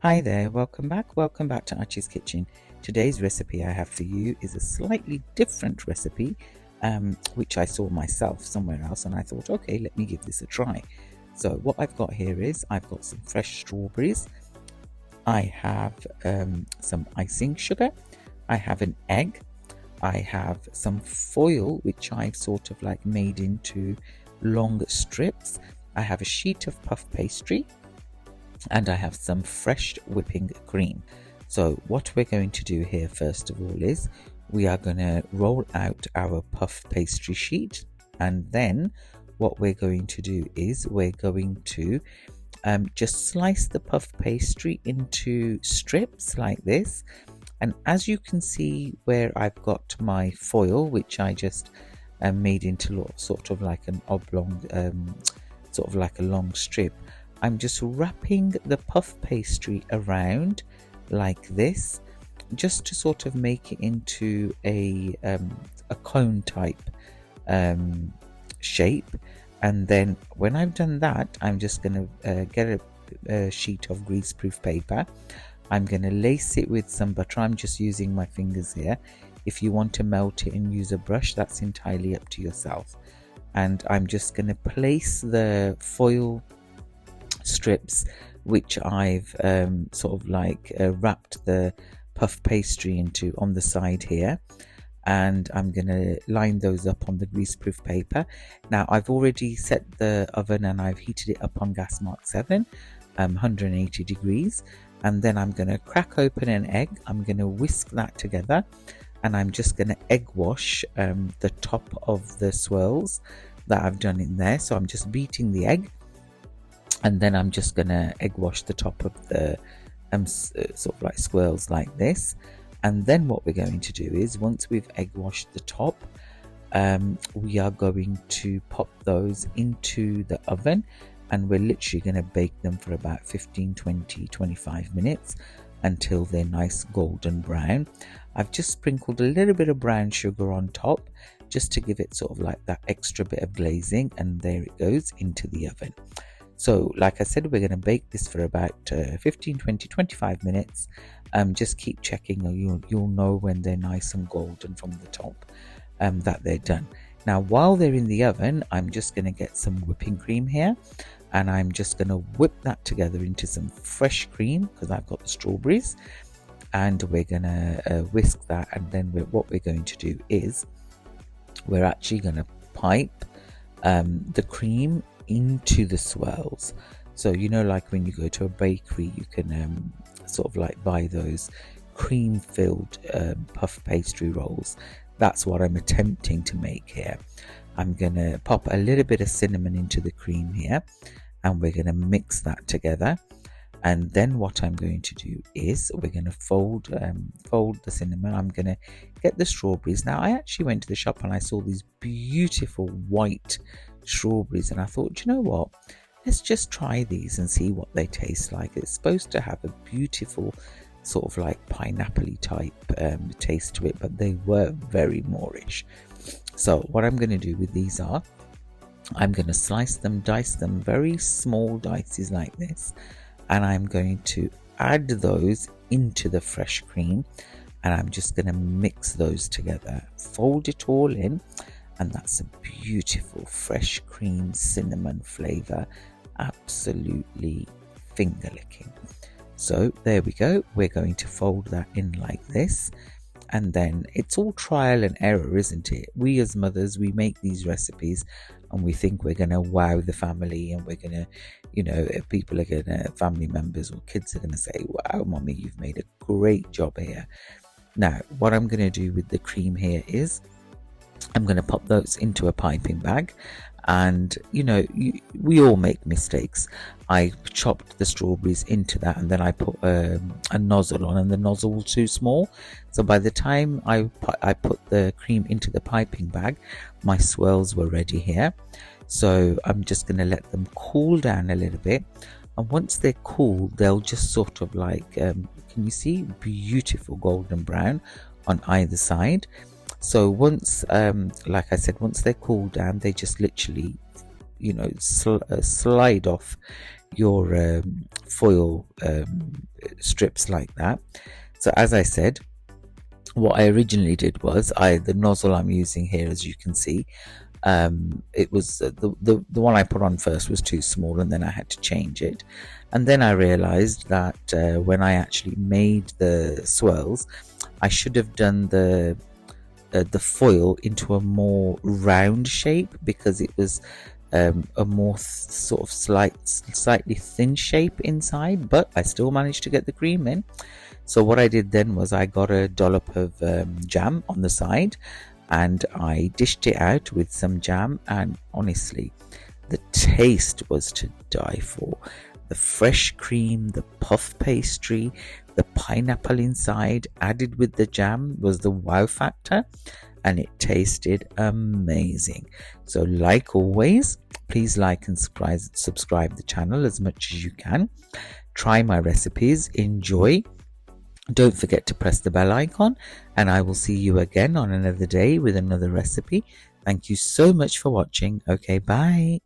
Hi there, welcome back to Archie's Kitchen. Today's recipe I have for you is a slightly different recipe, which I saw myself somewhere else, and I thought, okay, let me give this a try. So what I've got here is I've got some fresh strawberries, I have some icing sugar, I have an egg, I have some foil which I've sort of like made into long strips, I have a sheet of puff pastry, and I have some fresh whipping cream. So what we're going to do here first of all is we are going to roll out our puff pastry sheet, and then what we're going to do is we're going to just slice the puff pastry into strips like this. And as you can see where I've got my foil, which I just made into sort of like an oblong, sort of like a long strip, I'm just wrapping the puff pastry around like this, just to sort of make it into a cone type shape. And then when I've done that, I'm just going to get a sheet of greaseproof paper. I'm going to lace it with some butter. I'm just using my fingers here. If you want to melt it and use a brush, that's entirely up to yourself. And I'm just going to place the foil strips which I've sort of like wrapped the puff pastry into on the side here, and I'm going to line those up on the greaseproof paper. Now I've already set the oven and I've heated it up on gas mark 7, 180 degrees, and then I'm going to crack open an egg. I'm going to whisk that together, and I'm just going to egg wash the top of the swirls that I've done in there. So I'm just beating the egg, and then I'm just gonna egg wash the top of the sort of like swirls like this. And then what we're going to do is, once we've egg washed the top, we are going to pop those into the oven, and we're literally going to bake them for about 15, 20, 25 minutes until they're nice golden brown. I've just sprinkled a little bit of brown sugar on top just to give it sort of like that extra bit of glazing, and there it goes into the oven. So like I said, we're going to bake this for about 15, 20, 25 minutes. Just keep checking, or you'll know when they're nice and golden from the top that they're done. Now while they're in the oven, I'm just going to get some whipping cream here, and I'm just going to whip that together into some fresh cream because I've got the strawberries, and we're going to whisk that. And then what we're going to do is we're actually going to pipe the cream into the swirls. So you know, like when you go to a bakery, you can sort of like buy those cream filled puff pastry rolls. That's what I'm attempting to make here. I'm gonna pop a little bit of cinnamon into the cream here, and we're gonna mix that together. And then what I'm going to do is we're going to fold the cinnamon. I'm going to get the strawberries. Now I actually went to the shop and I saw these beautiful white strawberries, and I thought, you know what, let's just try these and see what they taste like. It's supposed to have a beautiful sort of like pineapple-y type taste to it, but they were very Moorish. So what I'm going to do with these are, I'm going to slice them, dice them, very small dices like this, and I'm going to add those into the fresh cream, and I'm just going to mix those together, fold it all in, and that's a beautiful fresh cream cinnamon flavor, absolutely finger licking. So there we go, we're going to fold that in like this. And then it's all trial and error, isn't it? We as mothers, we make these recipes and we think we're going to wow the family, and we're going to, you know, if people are going to, family members or kids are going to say, wow, mommy, you've made a great job here. Now, what I'm going to do with the cream here is I'm going to pop those into a piping bag. And you know, we all make mistakes. I chopped the strawberries into that, and then I put a nozzle on, and the nozzle was too small. So by the time I put the cream into the piping bag, my swirls were ready here. So I'm just going to let them cool down a little bit, and once they're cool, they'll just sort of like, can you see, beautiful golden brown on either side. So once, like I said, once they cool down, they just literally slide off your foil strips like that. So as I said, what I originally did was the nozzle I'm using here, as you can see, it was the one I put on first was too small, and then I had to change it. And then I realized that when I actually made the swirls, I should have done the foil into a more round shape, because it was a more sort of slightly thin shape inside, but I still managed to get the cream in. So what I did then was I got a dollop of jam on the side, and I dished it out with some jam, and honestly, the taste was to die for. The fresh cream, the puff pastry, the pineapple inside added with the jam was the wow factor, and it tasted amazing. So like always, please like and subscribe the channel as much as you can. Try my recipes, enjoy. Don't forget to press the bell icon, and I will see you again on another day with another recipe. Thank you so much for watching. Okay, bye.